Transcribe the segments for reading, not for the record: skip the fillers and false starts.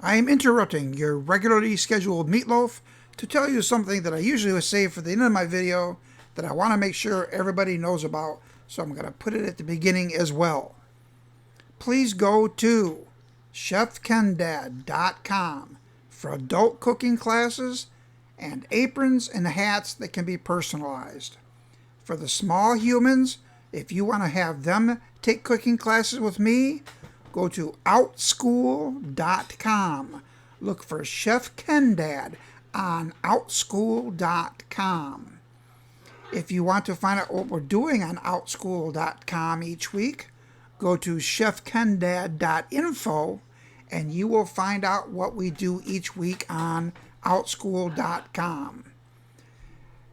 I am interrupting your regularly scheduled meatloaf to tell you something that I usually save for the end of my video that I want to make sure everybody knows about, so I'm going to put it at the beginning as well. Please go to CHEFKENDAD.INFO for adult cooking classes and aprons and hats that can be personalized. For the small humans, if you want to have them take cooking classes with me, go to outschool.com. Look for Chef Kendad on outschool.com. If you want to find out what we're doing on outschool.com each week, go to CHEFKENDAD.INFO and you will find out what we do each week on outschool.com.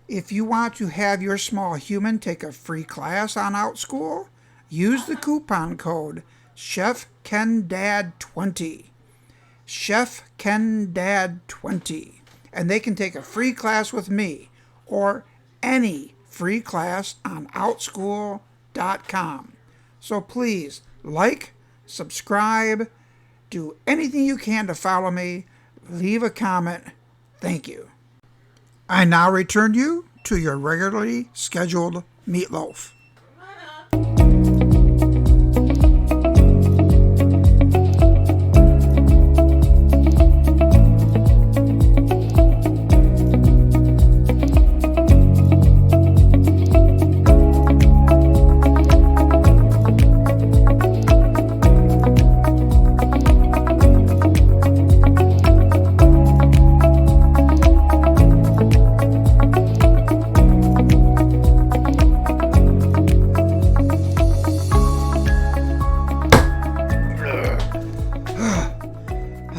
If you want to have your small human take a free class on OutSchool, use the coupon code CHEFKENDAD20. CHEFKENDAD20. And they can take a free class with me or any free class on outschool.com. So please like, subscribe, do anything you can to follow me, leave a comment. Thank you. I now return you to your regularly scheduled meatloaf.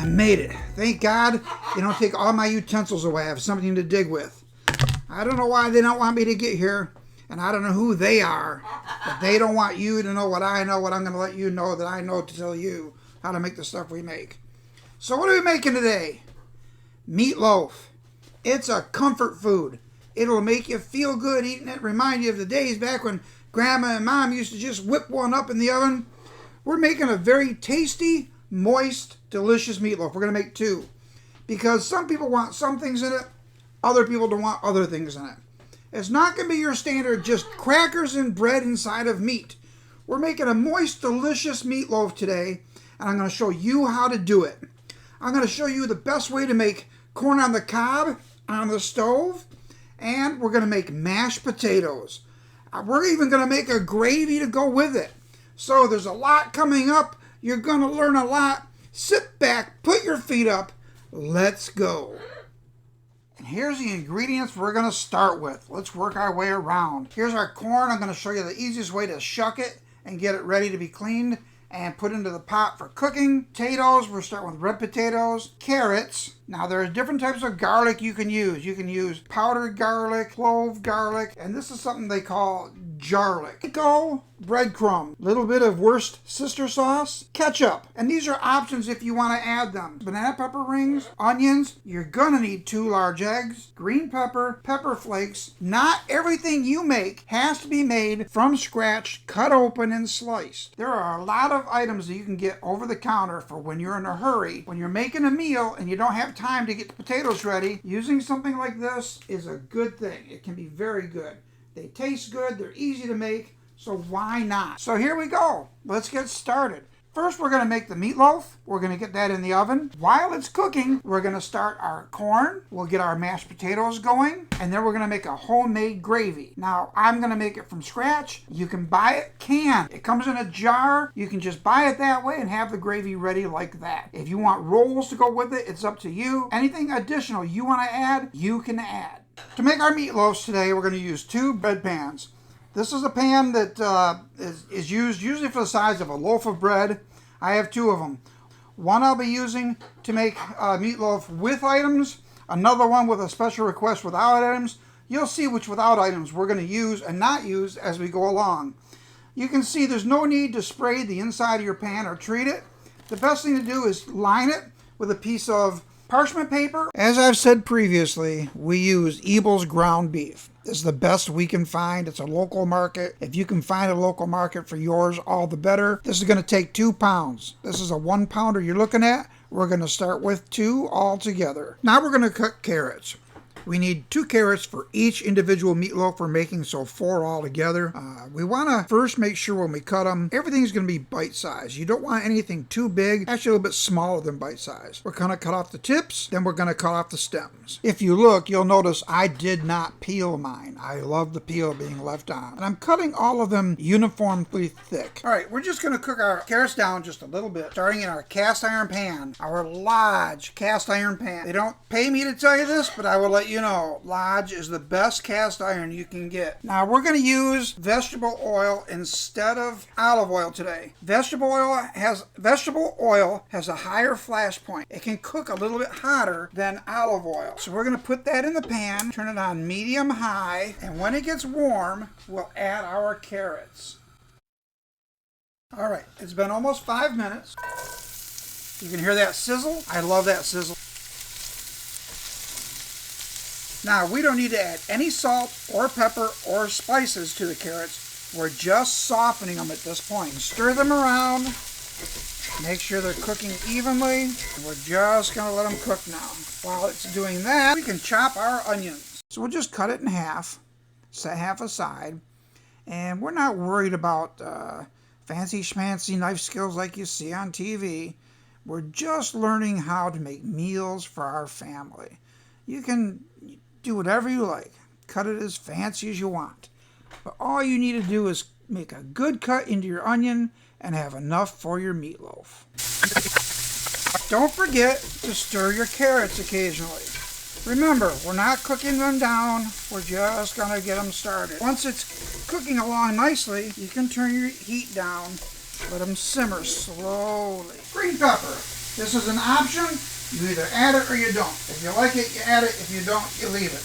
Made it. Thank God they don't take all my utensils away. I have something to dig with. I don't know why they don't want me to get here, and I don't know who they are, but they don't want you to know what I know, what I'm going to let you know that I know to tell you how to make the stuff we make. So what are we making today? Meatloaf. It's a comfort food. It'll make you feel good eating it, remind you of the days back when Grandma and Mom used to just whip one up in the oven. We're making a very tasty, moist, delicious meatloaf. We're going to make two because some people want some things in it, other people don't want other things in it. It's not going to be your standard just crackers and bread inside of meat. We're making a moist, delicious meatloaf today, and I'm going to show you how to do it. I'm going to show you the best way to make corn on the cob on the stove, and we're going to make mashed potatoes. We're even going to make a gravy to go with it. So there's a lot coming up. You're going to learn a lot. Sit back, put your feet up. Let's go. And here's the ingredients we're going to start with. Let's work our way around. Here's our corn. I'm going to show you the easiest way to shuck it and get it ready to be cleaned and put into the pot for cooking. Potatoes, we're starting with red potatoes. Carrots. Now there are different types of garlic you can use. You can use powdered garlic, clove garlic, and this is something they call jarlic. Go, breadcrumb, little bit of Worcestershire sauce, ketchup, and these are options if you want to add them. Banana pepper rings, onions, you're gonna need 2 large eggs, green pepper, pepper flakes. Not everything you make has to be made from scratch, cut open and sliced. There are a lot of items that you can get over the counter for when you're in a hurry. When you're making a meal and you don't have time to get the potatoes ready, using something like this is a good thing. It can be very good. They taste good, they're easy to make, so why not? So here we go. Let's get started. First, we're going to make the meatloaf. We're going to get that in the oven. While it's cooking, we're going to start our corn. We'll get our mashed potatoes going, and then we're going to make a homemade gravy. Now, I'm going to make it from scratch. You can buy it canned. It comes in a jar. You can just buy it that way and have the gravy ready like that. If you want rolls to go with it, it's up to you. Anything additional you want to add, you can add. To make our meatloaves today, we're going to use 2 bread pans. This is a pan that is used usually for the size of a loaf of bread. I have 2 of them. One I'll be using to make meatloaf with items. Another one with a special request without items. You'll see which without items we're going to use and not use as we go along. You can see there's no need to spray the inside of your pan or treat it. The best thing to do is line it with a piece of parchment paper. As I've said previously, we use Ebel's ground beef. It's the best we can find. It's a local market. If you can find a local market for yours, all the better. This is going to take 2 pounds. This is a 1 pounder you're looking at. We're going to start with 2 all together. Now we're going to cut carrots. We need 2 carrots for each individual meatloaf we're making, so 4 all together. We want to first make sure when we cut them, everything's going to be bite-sized. You don't want anything too big, actually a little bit smaller than bite-sized. We're going to cut off the tips, then we're going to cut off the stems. If you look, you'll notice I did not peel mine. I love the peel being left on. And I'm cutting all of them uniformly thick. All right, we're just going to cook our carrots down just a little bit, starting in our cast iron pan, our Lodge cast iron pan. They don't pay me to tell you this, but I will let you know, Lodge is the best cast iron you can get. Now we're going to use vegetable oil instead of olive oil today. Vegetable oil has a higher flash point. It can cook a little bit hotter than olive oil. So we're going to put that in the pan, turn it on medium high, and when it gets warm, we'll add our carrots. All right, it's been almost 5 minutes. You can hear that sizzle? I love that sizzle. Now, we don't need to add any salt or pepper or spices to the carrots. We're just softening them at this point. Stir them around. Make sure they're cooking evenly. And we're just going to let them cook now. While it's doing that, we can chop our onions. So we'll just cut it in half, set half aside. And we're not worried about fancy schmancy knife skills like you see on TV. We're just learning how to make meals for our family. You can do whatever you like. Cut it as fancy as you want. But all you need to do is make a good cut into your onion and have enough for your meatloaf. Don't forget to stir your carrots occasionally. Remember, we're not cooking them down. We're just going to get them started. Once it's cooking along nicely, you can turn your heat down. Let them simmer slowly. Green pepper. This is an option. You either add it or you don't. If you like it, you add it. If you don't, you leave it.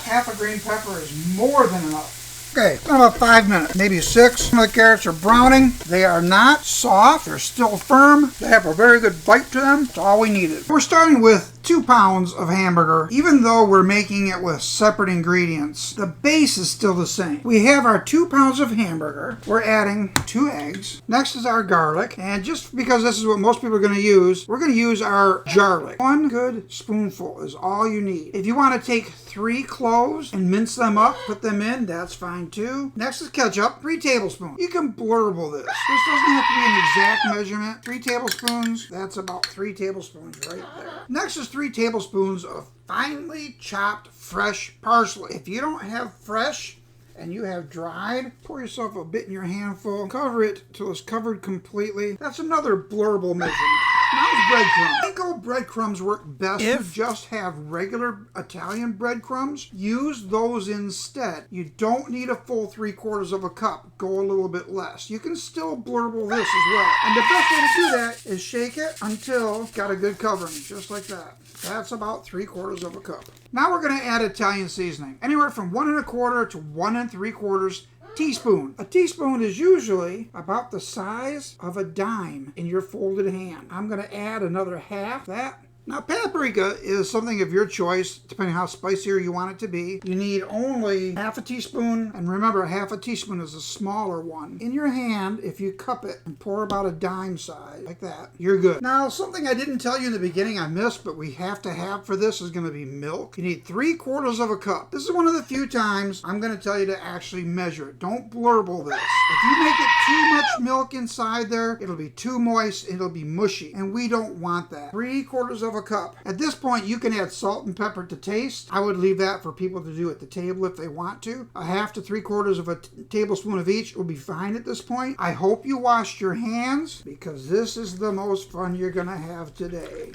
Half a green pepper is more than enough. Okay, it's been about 5 minutes, maybe 6. Some of the carrots are browning. They are not soft. They're still firm. They have a very good bite to them. That's all we needed. We're starting with 2 pounds of hamburger. Even though we're making it with separate ingredients, the base is still the same. We have our 2 pounds of hamburger. We're adding 2 eggs. Next is our garlic. And just because this is what most people are going to use, we're going to use our garlic. 1 good spoonful is all you need. If you want to take 3 cloves and mince them up, put them in, that's fine too. Next is ketchup, 3 tablespoons. You can blurble this. This doesn't have to be an exact measurement. 3 tablespoons, that's about 3 tablespoons right there. Next is 3 tablespoons of finely chopped fresh parsley. If you don't have fresh and you have dried, pour yourself a bit in your handful, cover it till it's covered completely. That's another blurble measurement. Now it's breadcrumbs. Panko breadcrumbs work best if you just have regular Italian breadcrumbs. Use those instead. You don't need a full 3/4 of a cup. Go a little bit less. You can still blurble this as well. And the best way to do that is shake it until it's got a good covering, just like that. That's about 3/4 of a cup. Now we're going to add Italian seasoning. Anywhere from 1 1/4 to 1 3/4 teaspoon. A teaspoon is usually about the size of a dime in your folded hand. I'm going to add another half that. Now, paprika is something of your choice, depending how spicier you want it to be. You need only half a teaspoon, and remember, half a teaspoon is a smaller one. In your hand, if you cup it and pour about a dime size, like that, you're good. Now, something I didn't tell you in the beginning I missed, but we have to have for this is going to be milk. You need 3/4 of a cup. This is one of the few times I'm going to tell you to actually measure it. Don't blurble this. If you make it too much milk inside there, it'll be too moist, it'll be mushy, and we don't want that. 3/4 of a cup. At this point, you can add salt and pepper to taste. I would leave that for people to do at the table if they want to. A half to 3/4 of a tablespoon of each will be fine at this point. I hope you washed your hands because this is the most fun you're going to have today.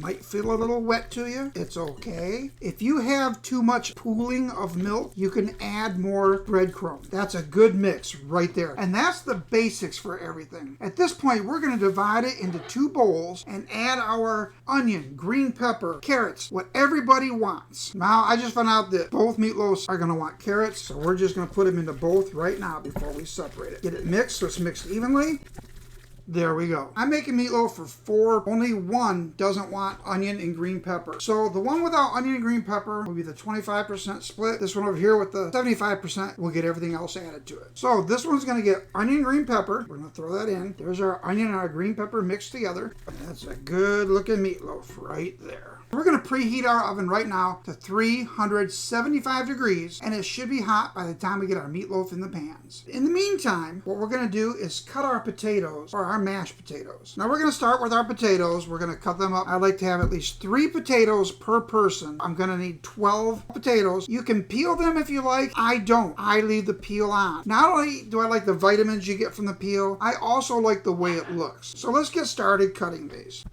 Might feel a little wet to you. It's okay. If you have too much pooling of milk, you can add more breadcrumbs. That's a good mix right there. And that's the basics for everything. At this point, we're going to divide it into 2 bowls and add our onion, green pepper, carrots, what everybody wants. Now, I just found out that both meatloafs are going to want carrots, so we're just going to put them into both right now before we separate it. Get it mixed so it's mixed evenly. There we go. I'm making meatloaf for 4. Only one doesn't want onion and green pepper. So the one without onion and green pepper will be the 25% split. This one over here with the 75% will get everything else added to it. So this one's going to get onion and green pepper. We're going to throw that in. There's our onion and our green pepper mixed together. That's a good looking meatloaf right there. We're going to preheat our oven right now to 375 degrees, and it should be hot by the time we get our meatloaf in the pans. In the meantime, what we're going to do is cut our potatoes, or our mashed potatoes. Now we're going to start with our potatoes. We're going to cut them up. I like to have at least 3 potatoes per person. I'm going to need 12 potatoes. You can peel them if you like. I don't. I leave the peel on. Not only do I like the vitamins you get from the peel, I also like the way it looks. So let's get started cutting these.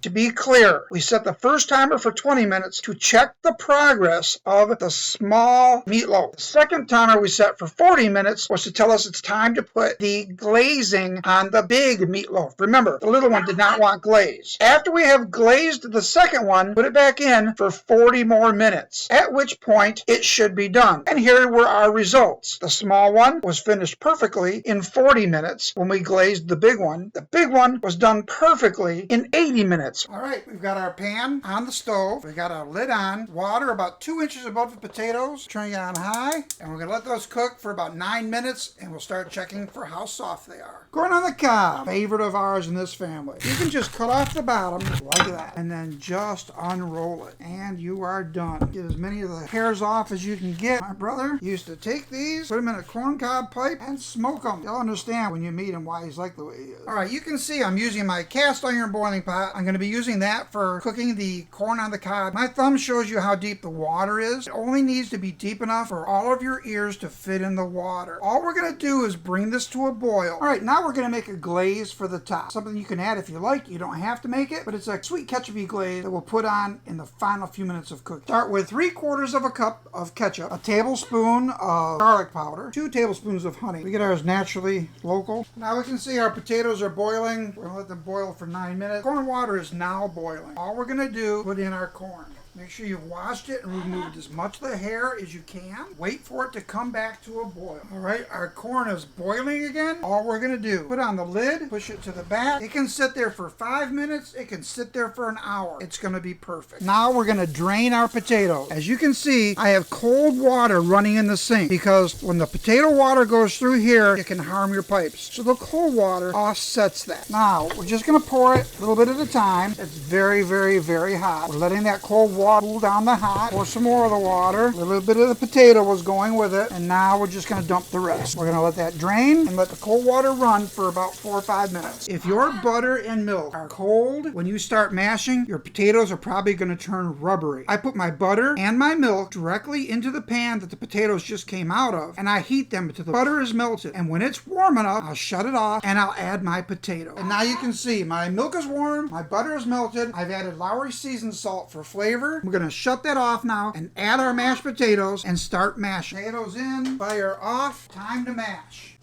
To be clear, we set the first timer for 20 minutes to check the progress of the small meatloaf. The second timer we set for 40 minutes was to tell us it's time to put the glazing on the big meatloaf. Remember, the little one did not want glaze. After we have glazed the second one, put it back in for 40 more minutes, at which point it should be done. And here were our results. The small one was finished perfectly in 40 minutes when we glazed the big one. The big one was done perfectly in 80 minutes. All right, we've got our pan on the stove. We got our lid on. Water about 2 inches above the potatoes. Turning it on high. And we're going to let those cook for about 9 minutes, and we'll start checking for how soft they are. Corn on the cob, favorite of ours in this family. You can just cut off the bottom like that, and then just unroll it. And you are done. Get as many of the hairs off as you can get. My brother used to take these, put them in a corn cob pipe, and smoke them. You'll understand when you meet him why he's like the way he is. All right, you can see I'm using my cast iron boiling pot. I'm going to be using that for cooking the corn on the cob. My thumb shows you how deep the water is. It only needs to be deep enough for all of your ears to fit in the water. All we're going to do is bring this to a boil. All right, now we're going to make a glaze for the top. Something you can add if you like. You don't have to make it, but it's a sweet ketchup-y glaze that we'll put on in the final few minutes of cooking. Start with 3/4 of a cup of ketchup, a tablespoon of garlic powder, 2 tablespoons of honey. We get ours naturally local. Now we can see our potatoes are boiling. We're going to let them boil for 9 minutes. Corn water is now boiling. All we're going to do, put in our corn. Make sure you've washed it and removed as much of the hair as you can. Wait for it to come back to a boil. All right, our corn is boiling again. All we're going to do, put on the lid, push it to the back. It can sit there for 5 minutes. It can sit there for an hour. It's going to be perfect. Now we're going to drain our potatoes. As you can see, I have cold water running in the sink because when the potato water goes through here, it can harm your pipes. So the cold water offsets that. Now, we're just going to pour it a little bit at a time. It's very, very, very hot. We're letting that cold water cool down the hot. Pour some more of the water. A little bit of the potato was going with it. And now we're just going to dump the rest. We're going to let that drain and let the cold water run for about 4 or 5 minutes. If your butter and milk are cold when you start mashing, your potatoes are probably going to turn rubbery. I put my butter and my milk directly into the pan that the potatoes just came out of, and I heat them until the butter is melted. And when it's warm enough, I'll shut it off and I'll add my potato. And now you can see my milk is warm, my butter is melted. I've added Lowry seasoned salt for flavor. We're going to shut that off now and add our mashed potatoes and start mashing. Potatoes in, fire off, time to mash.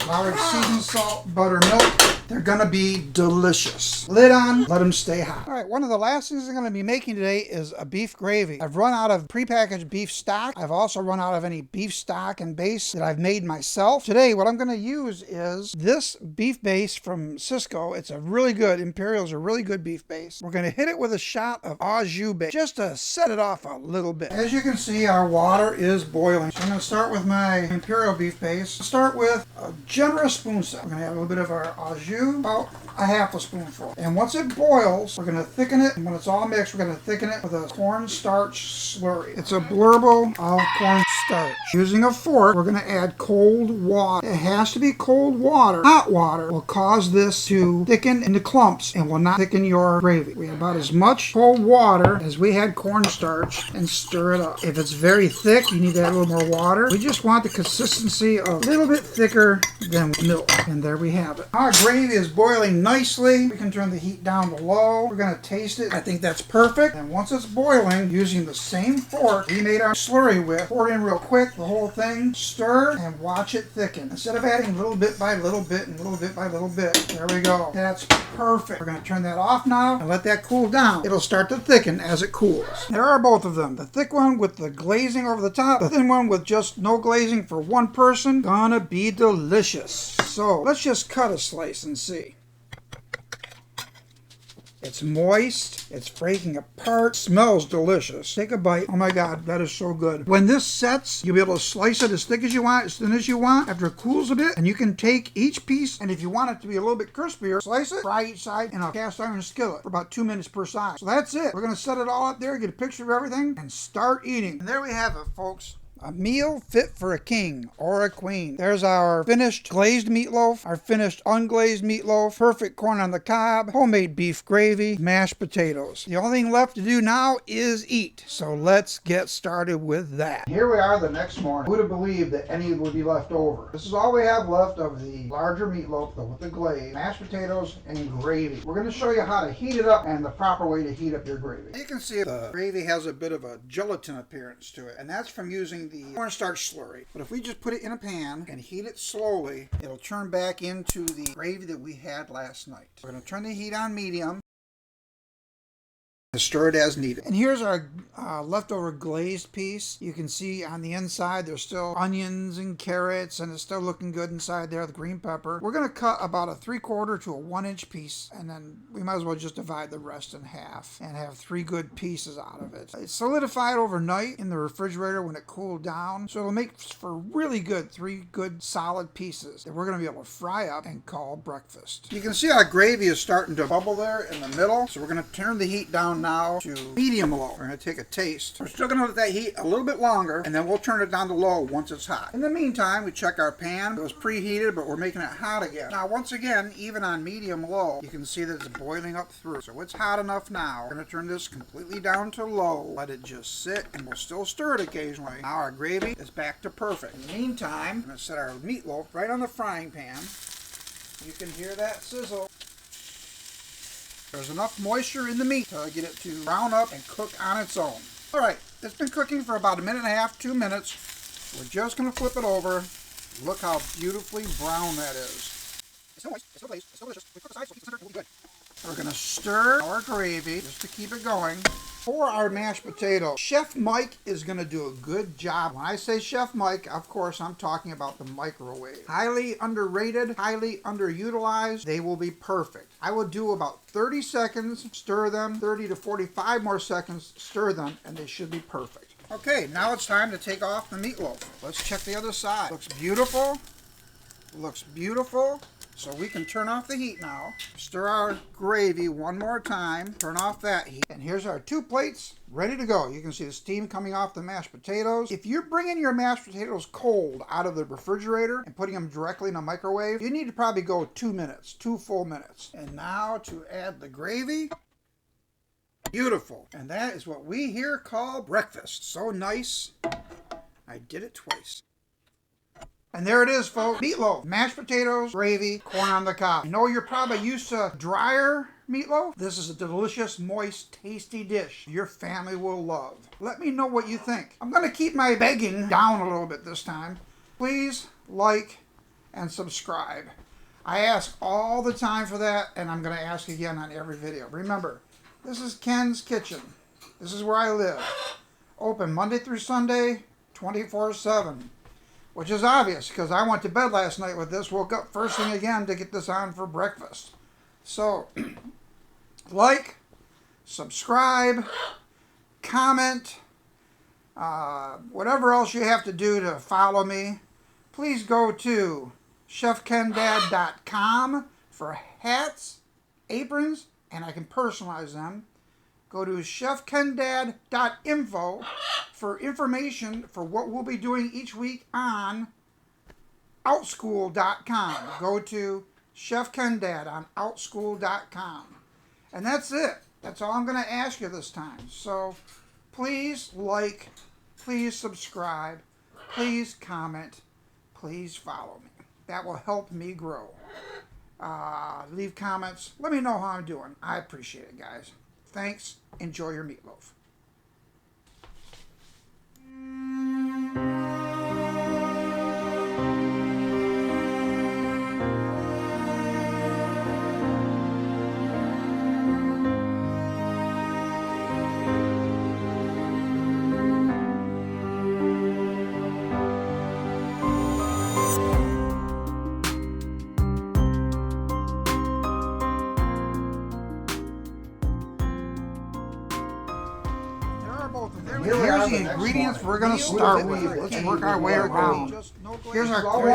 Lowry seasoned salt, butter, milk. They're going to be delicious. Lid on, let them stay hot. All right, one of the last things I'm going to be making today is a beef gravy. I've run out of prepackaged beef stock. I've also run out of any beef stock and base that I've made myself. Today, what I'm going to use is this beef base from Sysco. It's a really good, Imperial's a really good beef base. We're going to hit it with a shot of au jus base just to set it off a little bit. As you can see, our water is boiling. So I'm going to start with my Imperial beef base. Start with a generous spoon size. We're going to add a little bit of our au jus, about a half a spoonful. And once it boils, we're going to thicken it. And when it's all mixed, we're going to thicken it with a cornstarch slurry. It's a blurble of cornstarch. Using a fork, we're going to add cold water. It has to be cold water. Hot water will cause this to thicken into clumps and will not thicken your gravy. We have about as much cold water as we had cornstarch and stir it up. If it's very thick, you need to add a little more water. We just want the consistency of a little bit thicker than milk. And there we have it. Our gravy is boiling nicely. We can turn the heat down to low. We're going to taste it. I think that's perfect. And once it's boiling, using the same fork we made our slurry with, pour it in real real quick, the whole thing. Stir and watch it thicken. Instead of adding little bit by little bit and little bit by little bit. There we go. That's perfect. We're going to turn that off now and let that cool down. It'll start to thicken as it cools. There are both of them. The thick one with the glazing over the top. The thin one with just no glazing for one person. Gonna be delicious. So let's just cut a slice and see. It's moist, it's breaking apart, smells delicious. Take a bite. Oh my God, that is so good. When this sets, you'll be able to slice it as thick as you want, as thin as you want, after it cools a bit, and you can take each piece, and if you want it to be a little bit crispier, slice it, fry each side in a cast iron skillet for about 2 minutes per side. So that's it. We're gonna set it all up there, get a picture of everything, and start eating. And there we have it, folks. A meal fit for a king or a queen. There's our finished glazed meatloaf, our finished unglazed meatloaf, perfect corn on the cob, homemade beef gravy, mashed potatoes. The only thing left to do now is eat. So let's get started with that. Here we are the next morning. Who would have believed that any would be left over? This is all we have left of the larger meatloaf with the glaze, mashed potatoes, and gravy. We're going to show you how to heat it up and the proper way to heat up your gravy. You can see the gravy has a bit of a gelatin appearance to it, and that's from using the cornstarch slurry. But if we just put it in a pan and heat it slowly, it'll turn back into the gravy that we had last night. We're going to turn the heat on medium and stir it as needed. And here's our leftover glazed piece. You can see on the inside there's still onions and carrots, and it's still looking good inside there, the green pepper. We're going to cut about a 3/4 to a 1-inch piece, and then we might as well just divide the rest in half and have 3 good pieces out of it. It's solidified overnight in the refrigerator when it cooled down, so it'll make for really good 3 good solid pieces that we're going to be able to fry up and call breakfast. You can see our gravy is starting to bubble there in the middle, so we're going to turn the heat down now to medium low. We're going to take a taste. We're still going to let that heat a little bit longer, and then we'll turn it down to low once it's hot. In the meantime, we check our pan. It was preheated, but we're making it hot again. Now, once again, even on medium low, you can see that it's boiling up through. So it's hot enough now. We're going to turn this completely down to low. Let it just sit, and we'll still stir it occasionally. Now our gravy is back to perfect. In the meantime, I'm going to set our meatloaf right on the frying pan. You can hear that sizzle. There's enough moisture in the meat to get it to brown up and cook on its own. All right, it's been cooking for about 1.5 to 2 minutes. We're just going to flip it over. Look how beautifully brown that is. It's so moist, it's so glazed, it's so delicious. We cook the sides so it's will be good. We're going to stir our gravy just to keep it going. For our mashed potatoes, Chef Mike is going to do a good job. When I say Chef Mike, of course, I'm talking about the microwave. Highly underrated, highly underutilized. They will be perfect. I will do about 30 seconds, stir them, 30 to 45 more seconds, stir them, and they should be perfect. Okay, now it's time to take off the meatloaf. Let's check the other side. Looks beautiful. Looks beautiful. So we can turn off the heat now. Stir our gravy one more time. Turn off that heat. And here's our 2 plates ready to go. You can see the steam coming off the mashed potatoes. If you're bringing your mashed potatoes cold out of the refrigerator and putting them directly in a microwave, you need to probably go 2 minutes, 2 full minutes. And now to add the gravy. Beautiful. And that is what we here call breakfast. So nice. I did it twice. And there it is, folks. Meatloaf, mashed potatoes, gravy, corn on the cob. I know you're probably used to drier meatloaf. This is a delicious, moist, tasty dish your family will love. Let me know what you think. I'm going to keep my begging down a little bit this time. Please like and subscribe. I ask all the time for that, and I'm going to ask again on every video. Remember, this is Ken's Kitchen. This is where I live. Open Monday through Sunday, 24/7. Which is obvious, because I went to bed last night with this, woke up first thing again to get this on for breakfast. So, like, subscribe, comment, whatever else you have to do to follow me. Please go to CHEFKENDAD.INFO for hats, aprons, and I can personalize them. Go to CHEFKENDAD.INFO for information for what we'll be doing each week on Outschool.com. Go to Chef Ken Dad on Outschool.com. And that's it. That's all I'm going to ask you this time. So please like, please subscribe, please comment, please follow me. That will help me grow. Leave comments. Let me know how I'm doing. I appreciate it, guys. Thanks. Enjoy your meatloaf. Here's the ingredients we're going to start with. Let's work our way around. Here's our corn.